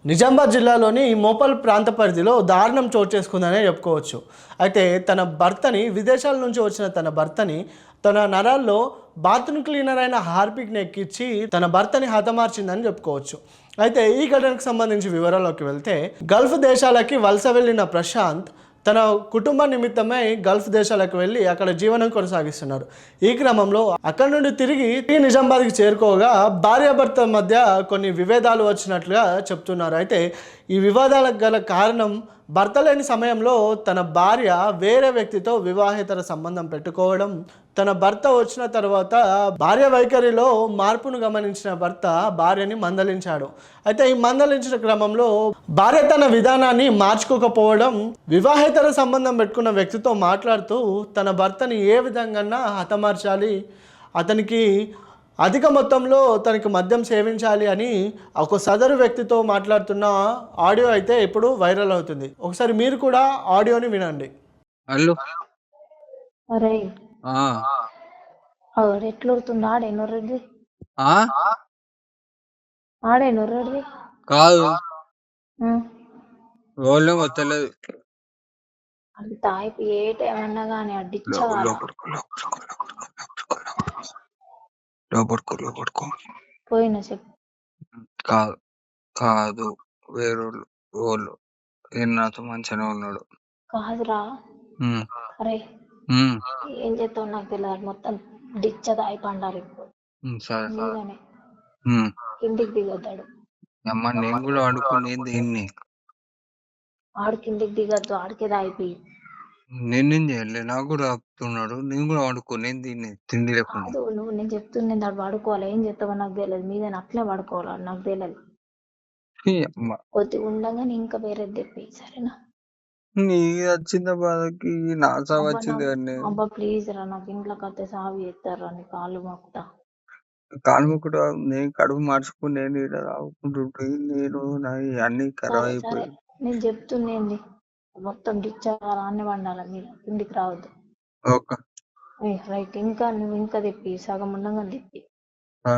నిజామాబాద్ జిల్లాలోని మోపల్ ప్రాంత పరిధిలో దారుణం చోటు చేసుకుందనే చెప్పుకోవచ్చు. అయితే తన భర్తని విదేశాల నుంచి వచ్చిన తన భర్తని తన నరాల్లో బాత్రూమ్ క్లీనర్ అయిన హార్పిక్ని ఎక్కించి తన భర్తని హతమార్చిందని చెప్పుకోవచ్చు. అయితే ఈ ఘటనకు సంబంధించి వివరాల్లోకి వెళ్తే గల్ఫ్ దేశాలకి వలస వెళ్ళిన ప్రశాంత్ తన కుటుంబ నిమిత్తమై గల్ఫ్ దేశాలకు వెళ్ళి అక్కడ జీవనం కొనసాగిస్తున్నారు. ఈ క్రమంలో అక్కడ నుండి తిరిగి నిజామాబాద్కి చేరుకోగా భార్యాభర్త మధ్య కొన్ని విభేదాలు వచ్చినట్లుగా చెప్తున్నారు. అయితే ఈ వివాదాలకు గల కారణం భర్త లేని సమయంలో తన భార్య వేరే వ్యక్తితో వివాహేతర సంబంధం పెట్టుకోవడం, తన భర్త వచ్చిన తర్వాత భార్య వైఖరిలో మార్పును గమనించిన భర్త భార్యని మందలించాడు. అయితే ఈ మందలించిన క్రమంలో భార్య తన విధానాన్ని మార్చుకోకపోవడం, వివాహేతర సంబంధం పెట్టుకున్న వ్యక్తితో మాట్లాడుతూ తన భర్తని ఏ విధంగా హతమార్చాలి, అతనికి అధిక మొత్తంలో తనకి మద్యం సేవించాలి అని ఒక సదరు వ్యక్తితో మాట్లాడుతున్న ఆడియో అయితే ఇప్పుడు వైరల్ అవుతుంది. ఒకసారి మీరు కూడా ఆడియోని వినండి. హలో అరే ఆ ఎట్లుడుతుంది ఆడే నొర్రెడ్ది ఆ ఆడే నొర్రెడ్ది కాదు రోలేమో తెలియదు. అది తాయిపు ఏ టైం అన్నా కానీ అడ్డిచ్చగాల పోయిన చెప్పు. కాదు కాదు వేరోళ్ళు వాళ్ళు నాతో మంచిగానే ఉన్నాడు. కాదురా ఉమ్, అరే ఉమ్, ఏం చేస్తావు నాకు తెలియదు. మొత్తం డిచ్చ తాయి పండారు ఇప్పుడు సరే మీదనే ఉమ్. కిందికి దిగొద్దాడు. అమ్మ నేను కూడా అనుకునేది దీన్ని. ఆడు కిందికి దిగద్దు, ఆడికే తాయిపోయి. నేనేం చేయలే, నాకు కూడా ఆపుతున్నాడు. నేను కూడా వాడుకోనేది దీన్ని తిండి లేకుండా. కాదు నువ్వు నేను చెప్తుంది ఆడు పడుకోవాలి. ఏం చేస్తావో నాకు తెలియదు. మీద అట్లే పడుకోవాలి, ఆడు నాకు తెలియదు. అమ్మ కొద్దిగా ఉండగానే ఇంకా వేరేది తెప్పి సరేనా. నీ వచ్చింది బాధకి నా సాగు వచ్చింది కానీ అబ్బా ప్లీజ్ రా, నాకు ఇంట్లో కత్తే సాగు చేస్తారా నీ కాళ్ళు మొక్కుతా. కాలు కూడా నేను కడుపు మార్చుకుని నేను ఈడ తాగుకుంటుంటే నేను అన్ని ఖరాబ్ సరే అయిపోయి. నేను చెప్తుండేంది, మొత్తం డిచ్చారా అన్ని వండాలి, మీరు కిందికి రావద్దు. Okay right. ఇంకా నువ్వు ఇంకా తెప్పి సగం ఉండగా తెప్పి ఆ,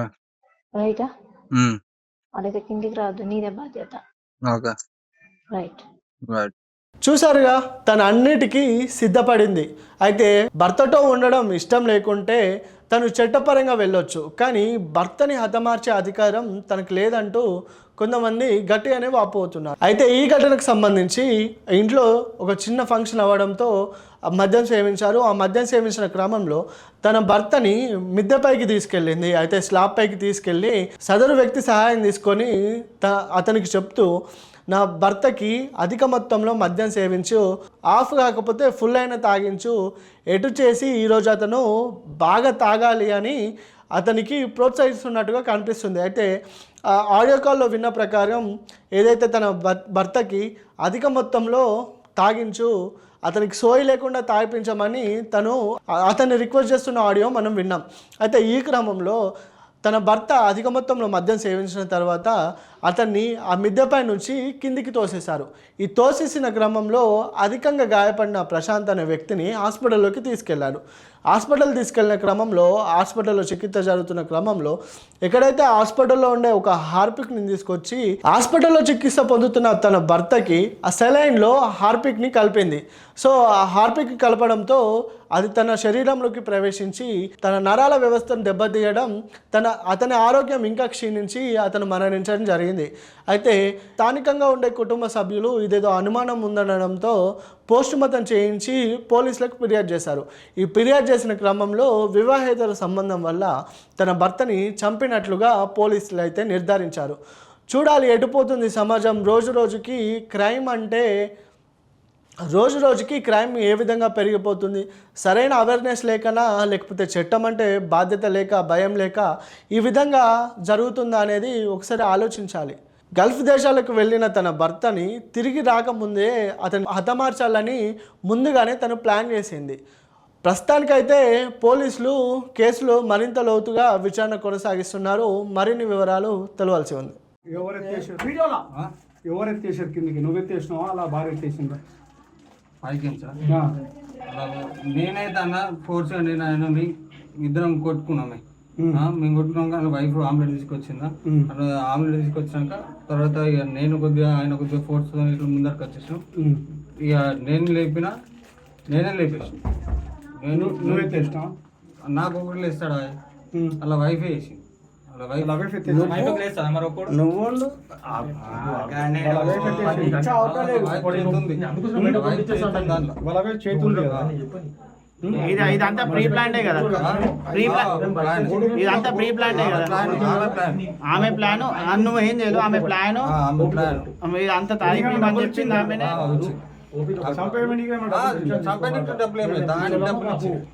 రైటా. ఉమ్, అడైతే కిందికి రావద్దు, నీదే బాధ్యత. Okay right. రైట్. చూసారుగా, తను అన్నిటికీ సిద్ధపడింది. అయితే భర్తతో ఉండడం ఇష్టం లేకుంటే తను చట్టపరంగా వెళ్ళొచ్చు, కానీ భర్తని హతమార్చే అధికారం తనకు లేదంటూ కొంతమంది గట్టిగానే వాపోతున్నారు. అయితే ఈ ఘటనకు సంబంధించి ఇంట్లో ఒక చిన్న ఫంక్షన్ అవ్వడంతో మద్యం సేవించారు. ఆ మద్యం సేవించిన క్రమంలో తన భర్తని మిద్దెపైకి తీసుకెళ్ళింది. అయితే స్లాబ్ పైకి తీసుకెళ్ళి సదరు వ్యక్తి సహాయం తీసుకొని అతనికి చెప్తూ నా భర్తకి అధిక మొత్తంలో మద్యం సేవించు, ఆఫ్ కాకపోతే ఫుల్ అయినా తాగించు, ఎటు చేసి ఈరోజు అతను బాగా తాగాలి అని అతనికి ప్రోత్సహిస్తున్నట్టుగా కనిపిస్తుంది. అయితే ఆడియో కాల్లో విన్న ప్రకారం ఏదైతే తన భర్తకి అధిక మొత్తంలో తాగించు, అతనికి సోయి లేకుండా తాగిపించమని అతన్ని రిక్వెస్ట్ చేస్తున్న ఆడియో మనం విన్నాం. అయితే ఈ క్రమంలో తన భర్త అధిక మొత్తంలో మద్యం సేవించిన తర్వాత అతన్ని ఆ మిద్దెపై నుంచి కిందికి తోసేశారు. ఈ తోసేసిన క్రమంలో అధికంగా గాయపడిన ప్రశాంత్ అనే వ్యక్తిని హాస్పిటల్లోకి తీసుకెళ్లారు. హాస్పిటల్ తీసుకెళ్లిన క్రమంలో హాస్పిటల్లో చికిత్స జరుగుతున్న క్రమంలో ఎక్కడైతే హాస్పిటల్లో ఉండే ఒక హార్పిక్ని తీసుకొచ్చి హాస్పిటల్లో చికిత్స పొందుతున్న తన భర్తకి ఆ సెలైన్లో హార్పిక్ని కలిపింది. సో ఆ హార్పిక్ కలపడంతో అది తన శరీరంలోకి ప్రవేశించి తన నరాల వ్యవస్థను దెబ్బతీయడం, అతని ఆరోగ్యం ఇంకా క్షీణించి అతను మరణించడం జరిగింది. అయితే స్థానికంగా ఉండే కుటుంబ సభ్యులు ఇదేదో అనుమానం ఉందనడంతో పోస్టుమార్టం చేయించి పోలీసులకు ఫిర్యాదు చేశారు. ఈ ఫిర్యాదు చేసిన క్రమంలో వివాహేతర సంబంధం వల్ల తన భర్తని చంపినట్లుగా పోలీసులు అయితే నిర్ధారించారు. చూడాలి ఎటుపోతుంది సమాజం. రోజు రోజుకి క్రైమ్ ఏ విధంగా పెరిగిపోతుంది. సరైన అవేర్నెస్ లేకనా, లేకపోతే చట్టం అంటే బాధ్యత లేక, భయం లేక ఈ విధంగా జరుగుతుందా అనేది ఒకసారి ఆలోచించాలి. గల్ఫ్ దేశాలకు వెళ్ళిన తన భర్తని తిరిగి రాకముందే అతను హతమార్చాలని ముందుగానే తను ప్లాన్ చేసింది. ప్రస్తుతానికైతే పోలీసులు కేసులో మరింత లోతుగా విచారణ కొనసాగిస్తున్నారు. మరిన్ని వివరాలు తెలియాల్సి ఉంది. ఎవరెత్తేసారు కిందికి? నువ్వెత్తేసినావా అలా బాగా ఎత్తేసిందా? పైకి నేనైతే అన్న ఫోర్స్ నేను ఆయన ఇద్దరం కొట్టుకున్నామే. మేము కొట్టుకున్నాక ఆయన వైఫ్ ఆమ్లెట్ తీసుకొచ్చిందా, అట్లా ఆమ్లెట్ తీసుకొచ్చాక తర్వాత ఇక నేను కొద్దిగా ఆయన కొద్దిగా ఫోర్స్ ఇట్లా ముందరికి వచ్చేసాం. ఇక నేనే లేపేసాను. నువ్వే తెచ్చినావా? నాకు ఒకటి లేస్తాడా అలా వైఫే వేసి అలా వైఫ్ నువ్వు వాళ్ళ చేతులు కదా. ఇదంతా ప్రీ ప్లాంటే కదా, ఇదంతా ప్రీ ప్లాంటే కదా. ఆమె ప్లాన్ నువ్వు ఏం చేయదు, ఆమె ప్లాన్ ఇదంతా తాగి అని చెప్పింది ఆమెనే.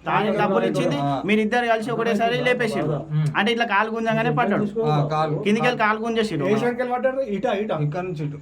దానికి డబ్బులు ఇచ్చింది, మీరిద్దరు కలిసి ఒకటేసారి లేపేసారు. అంటే ఇట్లా కాలు గుంజంగానే పడ్డాడు, కిందికి వెళ్ళి కాలు గుంజేసారు. పడ్డాడు ఇట ఇక్కడ నుంచి ఇటు